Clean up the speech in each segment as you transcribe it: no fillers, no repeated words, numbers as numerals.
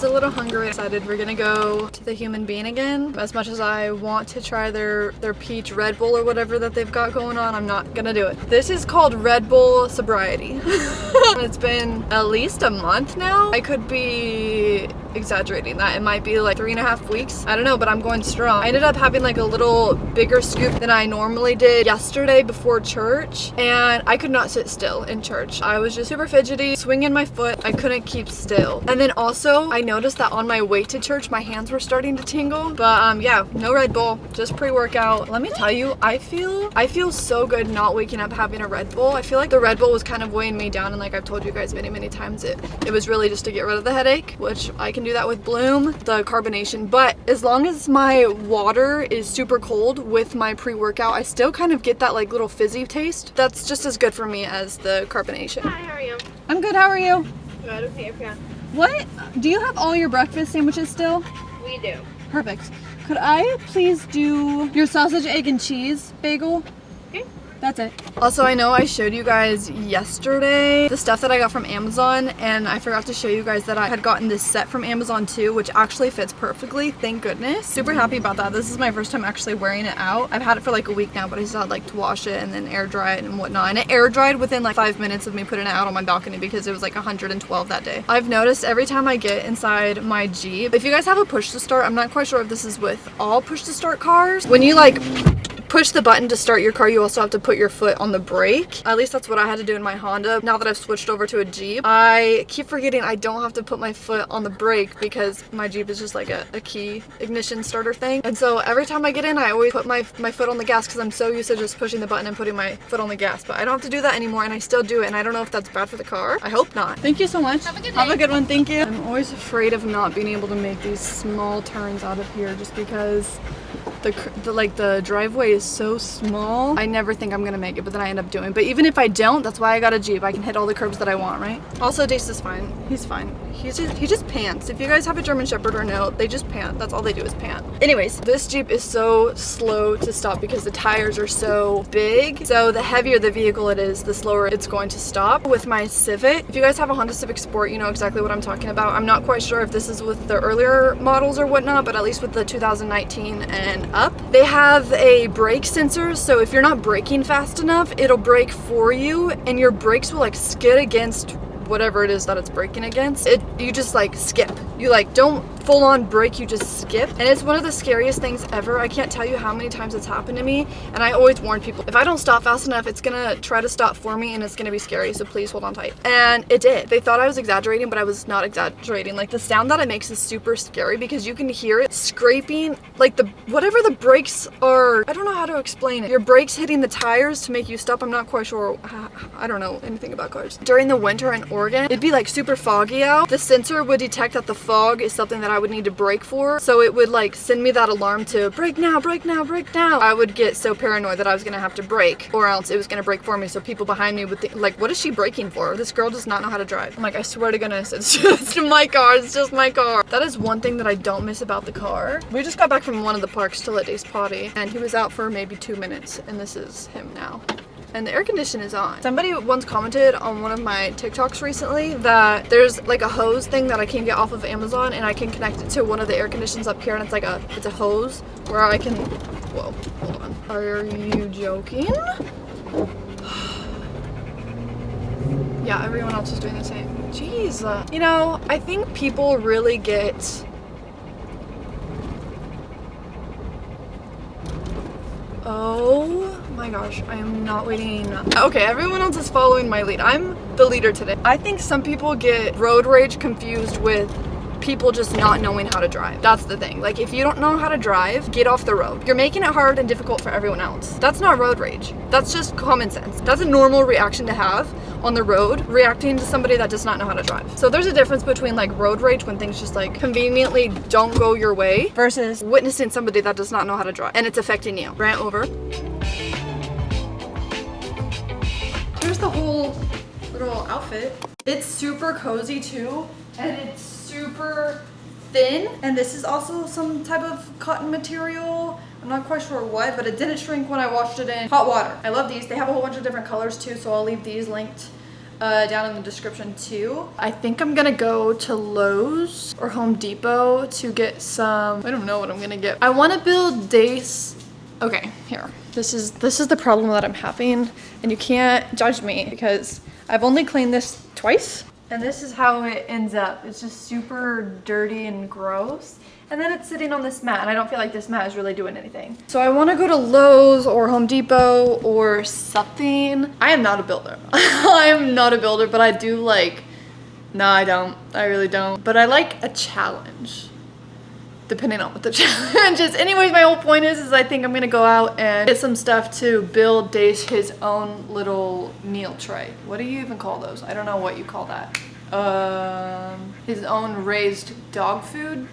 was a little hungry. I decided we're gonna go to the Human Being again. As much as I want to try their peach Red Bull or whatever that they've got going on, I'm not gonna do it. This is called Red Bull Sobriety. It's been at least a month now. I could be exaggerating that. It might be like 3.5 weeks. I don't know, but I'm going strong. I ended up having like a little bigger scoop than I normally did yesterday before church, and I could not sit still in church. I was just super fidgety, swinging my foot. I couldn't keep still. And then also, I noticed that on my way to church, my hands were starting to tingle. But yeah, no Red Bull, just pre-workout. Let me tell you, I feel so good not waking up having a Red Bull. I feel like the Red Bull was kind of weighing me down, and like I've told you guys many times, it was really just to get rid of the headache, which I can do that with Bloom, the carbonation. But as long as my water is super cold with my pre-workout, I still kind of get that like little fizzy taste. That's just as good for me as the carbonation. Hi, how are you? I'm good, how are you? Good, okay, yeah. What? Do you have all your breakfast sandwiches still? We do. Perfect. Could I please do your sausage, egg, and cheese bagel? Okay. That's it. Also, I know I showed you guys yesterday the stuff that I got from Amazon, and I forgot to show you guys that I had gotten this set from Amazon too, which actually fits perfectly, thank goodness. Super happy about that. This is my first time actually wearing it out. I've had it for like a week now, but I still had like to wash it and then air dry it and whatnot. And it air dried within like 5 minutes of me putting it out on my balcony because it was like 112 that day. I've noticed every time I get inside my Jeep, if you guys have a push to start, I'm not quite sure if this is with all push to start cars, when you like push the button to start your car, you also have to put your foot on the brake. At least that's what I had to do in my Honda. Now that I've switched over to a Jeep, I keep forgetting I don't have to put my foot on the brake because my Jeep is just like a key ignition starter thing. And so every time I get in, I always put my foot on the gas because I'm so used to just pushing the button and putting my foot on the gas. But I don't have to do that anymore, and I still do it, and I don't know if that's bad for the car. I hope not. Thank you so much. Have a good day. Have a good one. Thank you. I'm always afraid of not being able to make these small turns out of here just because the driveway is so small. I never think I'm gonna make it, but then I end up doing. But even if I don't, that's why I got a Jeep. I can hit all the curbs that I want, right? Also, Dace is fine. He's fine. He just pants. If you guys have a German Shepherd or no, they just pant. That's all they do is pant. Anyways, this Jeep is so slow to stop because the tires are so big. So the heavier the vehicle it is, the slower it's going to stop. With my Civic, if you guys have a Honda Civic Sport, you know exactly what I'm talking about. I'm not quite sure if this is with the earlier models or whatnot, but at least with the 2019 and up, they have a brake sensor. So if you're not braking fast enough, it'll brake for you, and your brakes will like skid against whatever it is that it's braking against. You just like skip. You like don't full on brake, you just skip. And it's one of the scariest things ever. I can't tell you how many times it's happened to me, and I always warn people, if I don't stop fast enough, it's gonna try to stop for me and it's gonna be scary, so please hold on tight. And it did. They thought I was exaggerating, but I was not exaggerating. Like the sound that it makes is super scary because you can hear it scraping, like whatever the brakes are. I don't know how to explain it. Your brakes hitting the tires to make you stop. I'm not quite sure. I don't know anything about cars. During the winter in Oregon, it'd be like super foggy out. The sensor would detect that the fog is something that I would need to brake for, so it would like send me that alarm to brake now, brake now, brake now. I would get so paranoid that I was gonna have to brake, or else it was gonna brake for me, so people behind me would think like, what is she braking for? This girl does not know how to drive. I'm like, I swear to goodness, it's just my car. It's just my car. That is one thing that I don't miss about the car. We just got back from one of the parks to let Dace potty, and he was out for maybe 2 minutes, and this is him now. And the air condition is on. Somebody once commented on one of my TikToks recently that there's like a hose thing that I can get off of Amazon, and I can connect it to one of the air conditions up here, and it's like it's a hose where I can, whoa, hold on. Are you joking? Yeah, everyone else is doing the same. Jeez. You know, I think people really get oh my gosh, I am not waiting. Okay, everyone else is following my lead. I'm the leader today. I think some people get road rage confused with people just not knowing how to drive. That's the thing. Like, if you don't know how to drive, get off the road. You're making it hard and difficult for everyone else. That's not road rage. That's just common sense. That's a normal reaction to have on the road, reacting to somebody that does not know how to drive. So there's a difference between like road rage when things just like conveniently don't go your way versus witnessing somebody that does not know how to drive and it's affecting you. Rant over. Here's the whole little outfit. It's super cozy too, and it's super thin, and this is also some type of cotton material. I'm not quite sure what, but it didn't shrink when I washed it in hot water. I love these. They have a whole bunch of different colors too, so I'll leave these linked down in the description too. I think I'm gonna go to Lowe's or Home Depot to get some, I don't know what I'm gonna get. I wanna build days. Okay, here. This is the problem that I'm having, and you can't judge me because I've only cleaned this twice. And this is how it ends up. It's just super dirty and gross. And then it's sitting on this mat, and I don't feel like this mat is really doing anything. So I wanna go to Lowe's or Home Depot or something. I am not a builder. I am not a builder, but I do like, no, I don't. I really don't. But I like a challenge, depending on what the challenge is. Anyways, my whole point is I think I'm gonna go out and get some stuff to build Dace his own little meal tray. What do you even call those? I don't know what you call that. His own raised dog food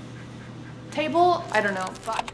table? I don't know. But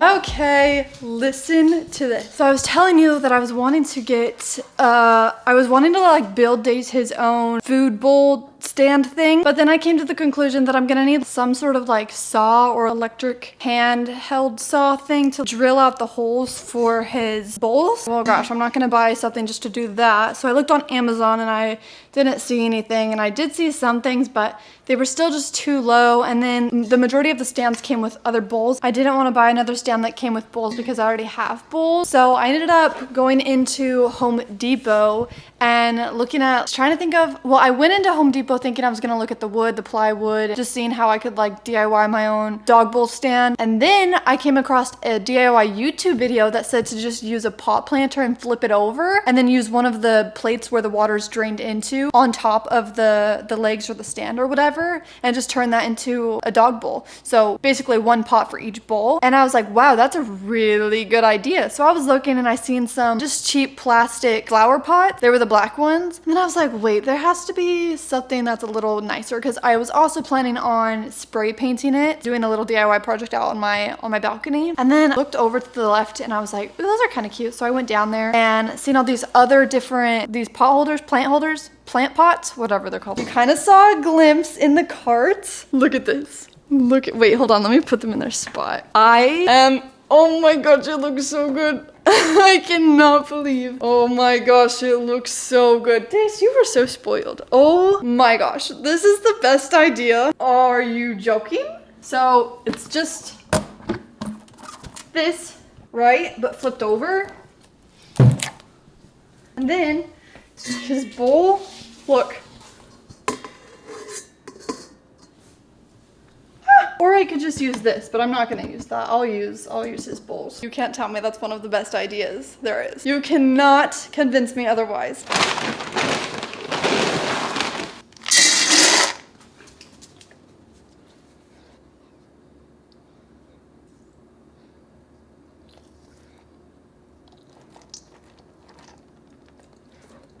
okay, listen to this. So I was telling you that I was wanting to get, like build Dace his own food bowl stand thing, but then I came to the conclusion that I'm gonna need some sort of like saw or electric handheld saw thing to drill out the holes for his bowls. Oh gosh, I'm not gonna buy something just to do that. So I looked on Amazon and I didn't see anything, and I did see some things, but they were still just too low. And then the majority of the stands came with other bowls. I didn't want to buy another stand that came with bowls because I already have bowls. So I ended up going into Home Depot and looking at, trying to think of, well, I went into Home Depot thinking I was gonna look at the wood, the plywood, just seeing how I could like DIY my own dog bowl stand. And then I came across a DIY YouTube video that said to just use a pot planter and flip it over, and then use one of the plates where the water's drained into on top of the legs or the stand or whatever, and just turn that into a dog bowl. So basically one pot for each bowl. And I was like, wow, that's a really good idea. So I was looking and I seen some just cheap plastic flower pots. They were the black ones. And then I was like, wait, there has to be something that's a little nicer, because I was also planning on spray painting it, doing a little DIY project out on my balcony. And then I looked over to the left and I was like, ooh, those are kind of cute. So I went down there and seen all these other different, these pot holders, plant pots, whatever they're called. I kind of saw a glimpse in the cart. Look at this. Wait, hold on, let me put them in their spot. Oh my gosh, it looks so good. I cannot believe. Oh my gosh, it looks so good. Dace, you were so spoiled. Oh my gosh, this is the best idea. Are you joking? So it's just this, right? But flipped over. And then his bowl, look. Or I could just use this, but I'm not gonna use that. I'll use his bowls. You can't tell me that's one of the best ideas there is. You cannot convince me otherwise.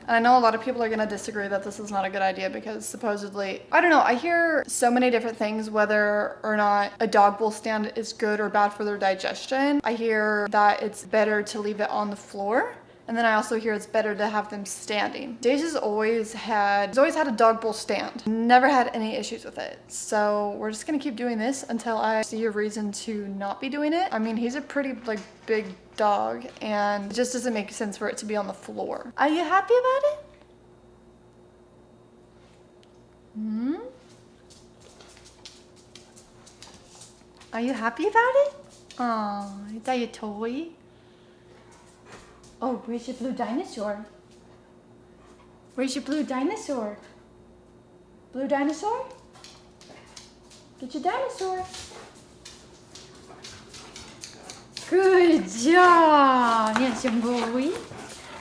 I know a lot of people are gonna disagree that this is not a good idea because supposedly, I don't know, I hear so many different things whether or not a dog bowl stand is good or bad for their digestion. I hear that it's better to leave it on the floor. And then I also hear it's better to have them standing. Dace has always had a dog bowl stand. Never had any issues with it. So we're just gonna keep doing this until I see a reason to not be doing it. I mean, he's a pretty like big dog and it just doesn't make sense for it to be on the floor. Are you happy about it? Hmm? Are you happy about it? Oh, is that your toy? Oh, where's your blue dinosaur? Where's your blue dinosaur? Blue dinosaur? Get your dinosaur. Good Good job， 你很幸福。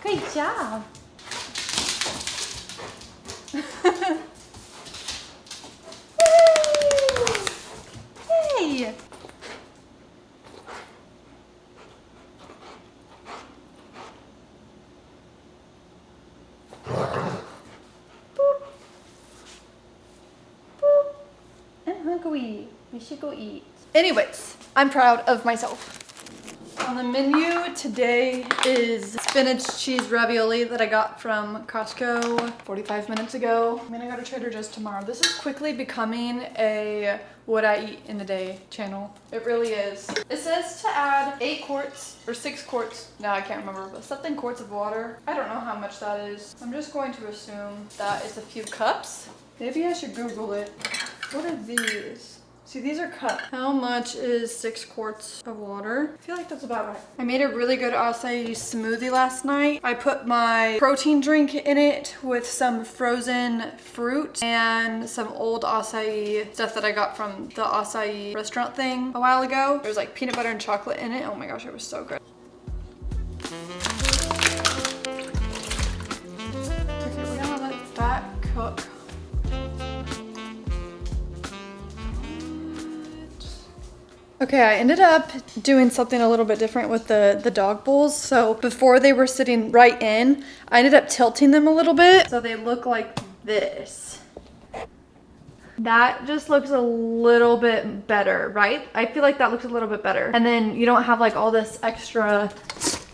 Good job。Hey。We should go eat. Anyways, I'm proud of myself. On the menu today is spinach cheese ravioli that I got from Costco 45 minutes ago. I'm gonna go to Trader Joe's tomorrow. This is quickly becoming a what I eat in a day channel. It really is. It says to add 8 quarts or 6 quarts. No, I can't remember, but something quarts of water. I don't know how much that is. I'm just going to assume that it's a few cups. Maybe I should Google it. What are these? See, these are cups. How much is 6 quarts of water? I feel like that's about right. I made a really good acai smoothie last night. I put my protein drink in it with some frozen fruit and some old acai stuff that I got from the acai restaurant thing a while ago. There was like peanut butter and chocolate in it. Oh my gosh, it was so good. Okay, we're gonna let that cook. Okay, I ended up doing something a little bit different with the dog bowls. So before they were sitting right in, I ended up tilting them a little bit. So they look like this. That just looks a little bit better, right? I feel like that looks a little bit better. And then you don't have like all this extra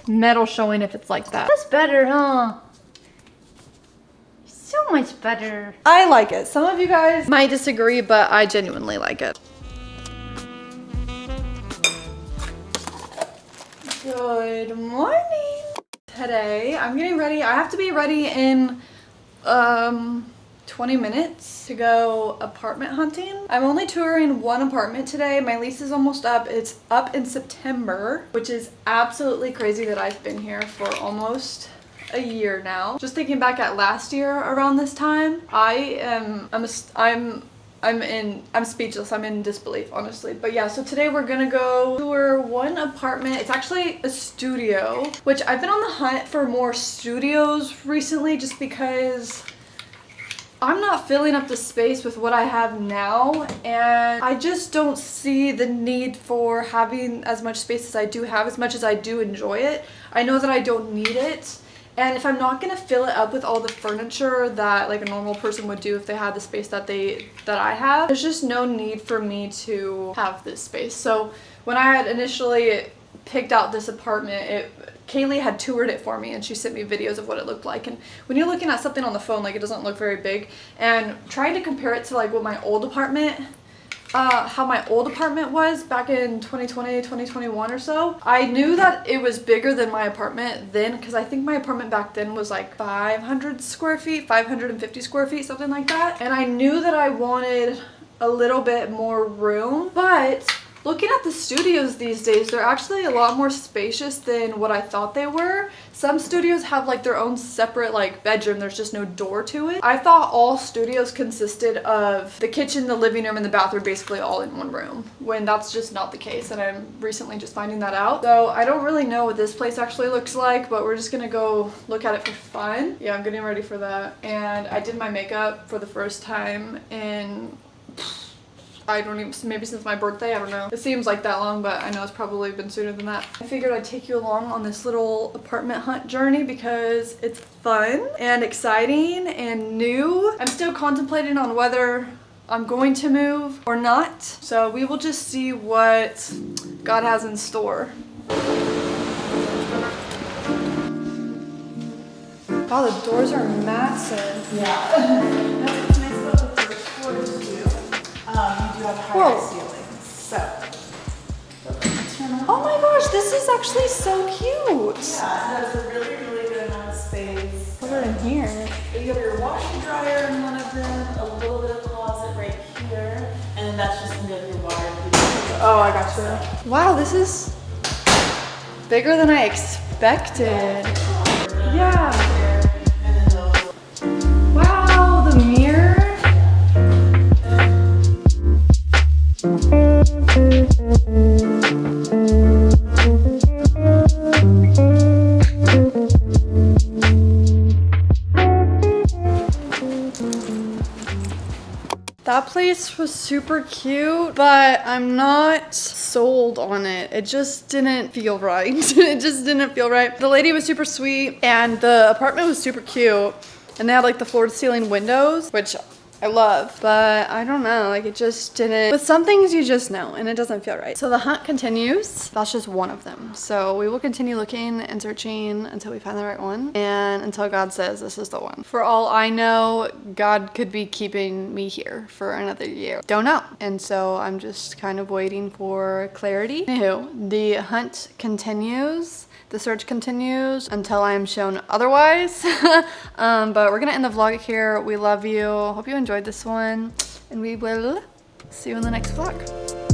metal showing if it's like that. That's better, huh? So much better. I like it. Some of you guys might disagree, but I genuinely like it. Good morning. Today I'm getting ready. I have to be ready in 20 minutes to go apartment hunting. I'm only touring one apartment today. My lease is almost up. It's up in September, which is absolutely crazy that I've been here for almost a year now. Just thinking back at last year around this time, I'm speechless. I'm in disbelief, honestly. But yeah, so today we're gonna go tour one apartment. It's actually a studio, which I've been on the hunt for more studios recently just because I'm not filling up the space with what I have now, and I just don't see the need for having as much space as I do have, as much as I do enjoy it. I know that I don't need it. And if I'm not gonna fill it up with all the furniture that like a normal person would do if they had the space that I have, there's just no need for me to have this space. So when I had initially picked out this apartment, Kaylee had toured it for me and she sent me videos of what it looked like. And when you're looking at something on the phone, like it doesn't look very big. And trying to compare it to like what my old apartment, how my old apartment was back in 2020, 2021 or so. I knew that it was bigger than my apartment then because I think my apartment back then was like 500 square feet, 550 square feet, something like that. And I knew that I wanted a little bit more room, but looking at the studios these days, they're actually a lot more spacious than what I thought they were. Some studios have like their own separate like bedroom. There's just no door to it. I thought all studios consisted of the kitchen, the living room, and the bathroom basically all in one room, when that's just not the case, and I'm recently just finding that out. So I don't really know what this place actually looks like, but we're just gonna go look at it for fun. Yeah, I'm getting ready for that. And I did my makeup for the first time in maybe since my birthday, I don't know. It seems like that long, but I know it's probably been sooner than that. I figured I'd take you along on this little apartment hunt journey because it's fun and exciting and new. I'm still contemplating on whether I'm going to move or not. So we will just see what God has in store. Wow, the doors are massive. Yeah. That's what's nice about the first floor too. You do have higher ceilings, so. Oh my gosh, this is actually so cute. Yeah, it has a really, really good amount of space. What's in here? You have your washer dryer in one of them, a little bit of closet right here, and then that's just gonna be your water. Oh, I got you. Wow, this is bigger than I expected. Yeah. Wow, the mirror. place was super cute, but I'm not sold on it. It just didn't feel right. It just didn't feel right. The lady was super sweet and the apartment was super cute. And they had like the floor to ceiling windows, which I love, but I don't know, like it just didn't. With some things you just know and it doesn't feel right. So the hunt continues. That's just one of them. So we will continue looking and searching until we find the right one and until God says this is the one. For all I know, God could be keeping me here for another year. Don't know. And so I'm just kind of waiting for clarity. Anywho, the hunt continues. The search continues until I am shown otherwise. But we're gonna end the vlog here. We love you. Hope you enjoyed this one, and we will see you in the next vlog.